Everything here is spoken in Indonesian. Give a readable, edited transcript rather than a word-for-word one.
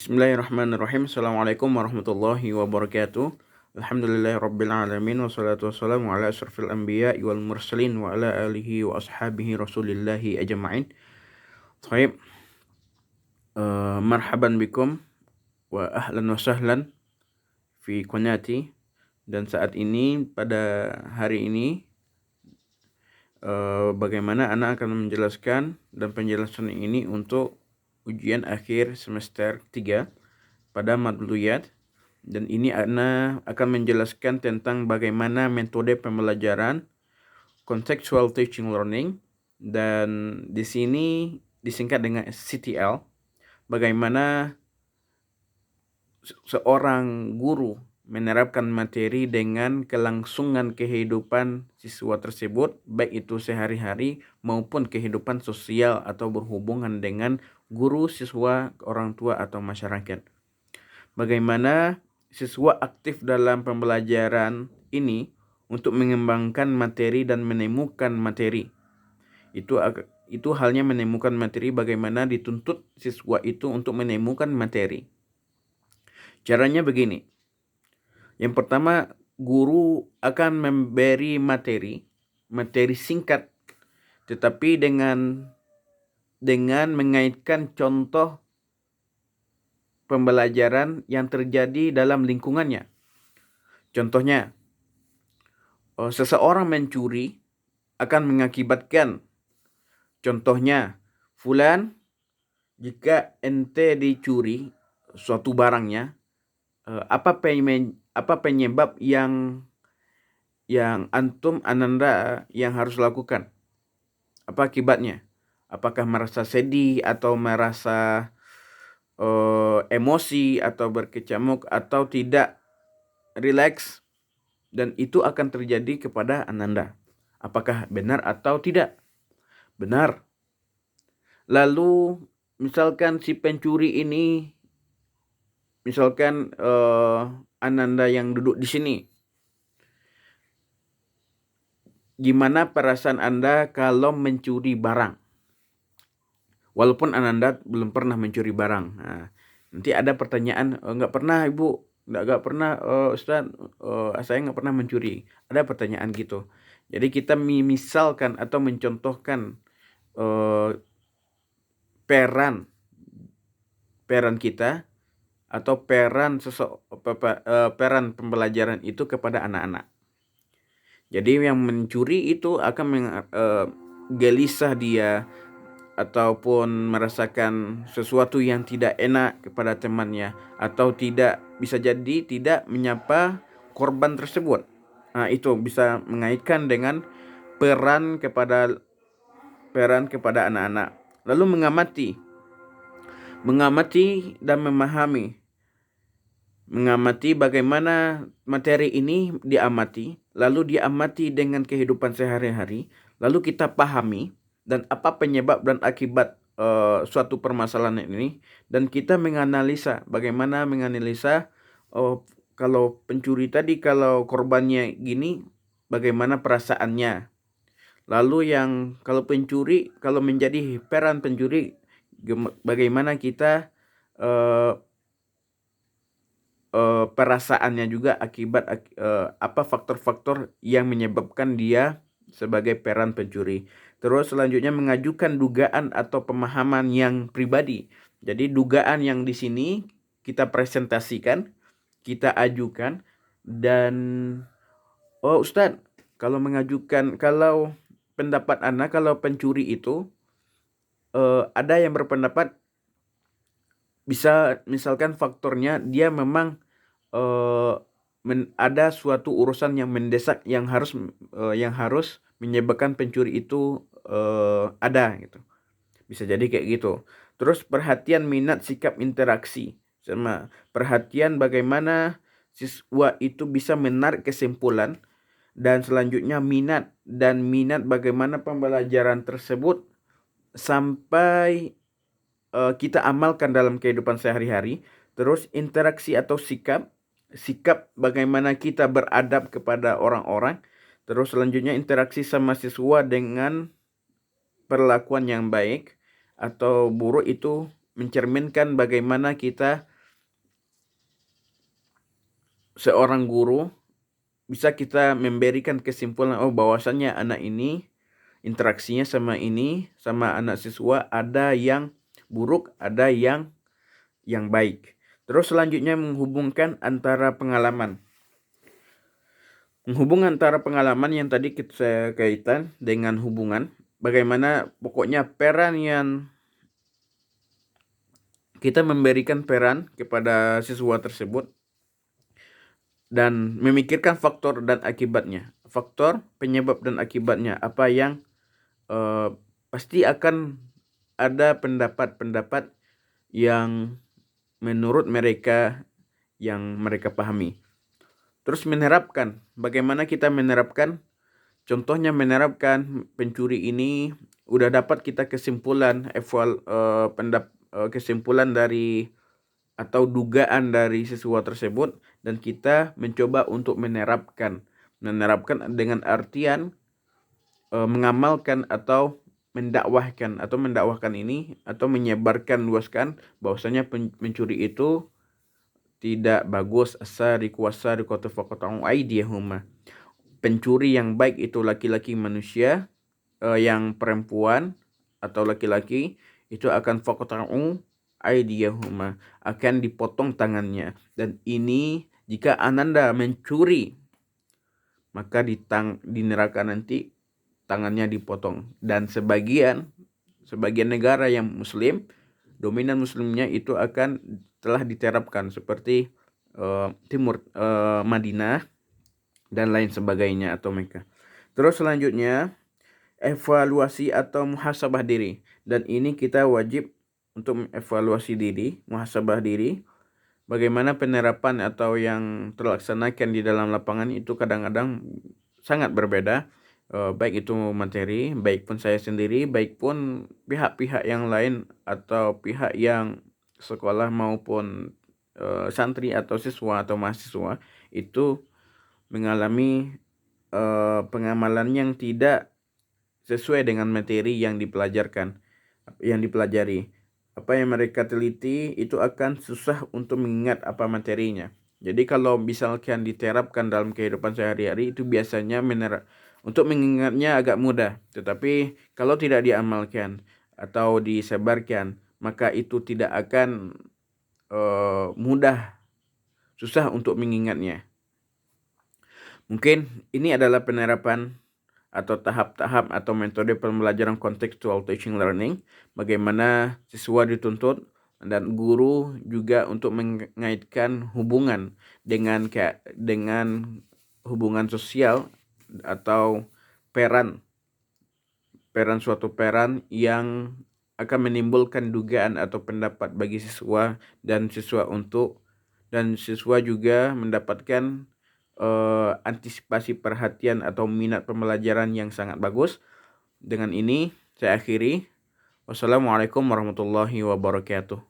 Bismillahirrahmanirrahim. Assalamualaikum warahmatullahi wabarakatuh. Alhamdulillahirabbil alamin wassalatu wassalamu ala asyrafil anbiya'i wal mursalin wa ala alihi wa ashabihi rasulillahi ajma'in. Baik. Marhaban bikum wa ahlan wa sahlan fi qanati. Dan saat ini pada hari ini bagaimana Ana akan menjelaskan, dan penjelasan ini untuk ujian akhir semester 3 pada Madluyat. Dan ini Ana akan menjelaskan tentang bagaimana metode pembelajaran contextual teaching learning, dan di sini disingkat dengan CTL. Bagaimana seorang guru menerapkan materi dengan kelangsungan kehidupan siswa tersebut, baik itu sehari-hari maupun kehidupan sosial atau berhubungan dengan guru, siswa, orang tua atau masyarakat. Bagaimana siswa aktif dalam pembelajaran ini untuk mengembangkan materi dan menemukan materi. Itu halnya menemukan materi, bagaimana dituntut siswa itu untuk menemukan materi. Caranya begini. Yang pertama, guru akan memberi materi singkat, tetapi dengan mengaitkan contoh pembelajaran yang terjadi dalam lingkungannya. Contohnya, seseorang mencuri akan mengakibatkan, contohnya, fulan, jika ente dicuri suatu barangnya, apa penyebab yang Ananda yang harus lakukan? Apa akibatnya? Apakah merasa sedih atau merasa emosi atau berkecamuk atau tidak rileks? Dan itu akan terjadi kepada Ananda. Apakah benar atau tidak? Benar. Lalu misalkan si pencuri ini, misalkan Ananda yang duduk di sini, gimana perasaan Anda kalau mencuri barang? Walaupun Ananda belum pernah mencuri barang. Nah, nanti ada pertanyaan, nggak pernah Ibu, nggak pernah Ustaz, saya nggak pernah mencuri. Ada pertanyaan gitu. Jadi kita misalkan atau mencontohkan peran kita atau peran pembelajaran itu kepada anak-anak. Jadi yang mencuri itu akan gelisah dia ataupun merasakan sesuatu yang tidak enak kepada temannya, atau bisa jadi tidak menyapa korban tersebut. Nah, itu bisa mengaitkan dengan peran kepada anak-anak. Lalu mengamati dan memahami. Mengamati bagaimana materi ini diamati, lalu diamati dengan kehidupan sehari-hari, lalu kita pahami dan apa penyebab dan akibat suatu permasalahan ini, dan kita bagaimana menganalisa kalau pencuri tadi, kalau korbannya gini, bagaimana perasaannya. Lalu kalau menjadi peran pencuri, bagaimana kita perasaannya juga, akibat apa faktor-faktor yang menyebabkan dia sebagai peran pencuri. Terus selanjutnya mengajukan dugaan atau pemahaman yang pribadi. Jadi dugaan yang di sini kita presentasikan, kita ajukan, dan Ustadz, kalau pendapat Anda, kalau pencuri itu ada yang berpendapat bisa, misalkan faktornya dia memang ada suatu urusan yang mendesak yang harus menyebabkan pencuri itu ada gitu. Bisa jadi kayak gitu. Terus perhatian, minat, sikap, interaksi, sama perhatian bagaimana siswa itu bisa menarik kesimpulan, dan selanjutnya minat bagaimana pembelajaran tersebut sampai kita amalkan dalam kehidupan sehari-hari. Terus interaksi atau sikap bagaimana kita beradab kepada orang-orang. Terus selanjutnya interaksi sama siswa dengan perlakuan yang baik atau buruk, itu mencerminkan bagaimana kita seorang guru bisa kita memberikan kesimpulan bahwasannya anak ini interaksinya sama anak siswa ada yang buruk, ada yang baik. Terus selanjutnya menghubungkan antara pengalaman. Menghubung antara pengalaman yang tadi saya kaitan dengan hubungan, bagaimana pokoknya peran yang kita memberikan peran kepada siswa tersebut dan memikirkan faktor dan akibatnya. Faktor, penyebab dan akibatnya. Apa yang pasti akan ada pendapat-pendapat yang menurut mereka yang mereka pahami. Terus menerapkan, bagaimana kita menerapkan? Contohnya menerapkan pencuri ini udah dapat kita kesimpulan kesimpulan dari atau dugaan dari siswa tersebut dan kita mencoba untuk menerapkan dengan artian mengamalkan atau mendakwahkan ini atau luaskan bahwasanya pencuri itu tidak bagus. Pencuri yang baik itu laki-laki manusia, yang perempuan atau laki-laki itu akan faqta'u aydiyahuma, akan dipotong tangannya. Dan ini jika Ananda mencuri, maka di neraka nanti tangannya dipotong. Dan sebagian negara yang muslim, dominan muslimnya itu akan telah diterapkan seperti Madinah dan lain sebagainya atau Mekah. Terus selanjutnya evaluasi atau muhasabah diri, dan ini kita wajib untuk evaluasi diri, muhasabah diri. Bagaimana penerapan atau yang terlaksanakan di dalam lapangan itu kadang-kadang sangat berbeda, baik itu materi, baik pun saya sendiri, baik pun pihak-pihak yang lain atau pihak yang sekolah maupun santri atau siswa atau mahasiswa itu mengalami pengamalan yang tidak sesuai dengan materi yang dipelajari. Apa yang mereka teliti itu akan susah untuk mengingat apa materinya. Jadi kalau misalkan diterapkan dalam kehidupan sehari-hari itu biasanya untuk mengingatnya agak mudah. Tetapi kalau tidak diamalkan atau disebarkan, maka itu tidak akan mudah, susah untuk mengingatnya. Mungkin ini adalah penerapan atau tahap-tahap atau metode pembelajaran contextual teaching learning, bagaimana siswa dituntut dan guru juga untuk mengaitkan hubungan dengan hubungan sosial atau peran yang akan menimbulkan dugaan atau pendapat bagi siswa dan siswa juga mendapatkan antisipasi perhatian atau minat pembelajaran yang sangat bagus. Dengan ini saya akhiri. Wassalamualaikum warahmatullahi wabarakatuh.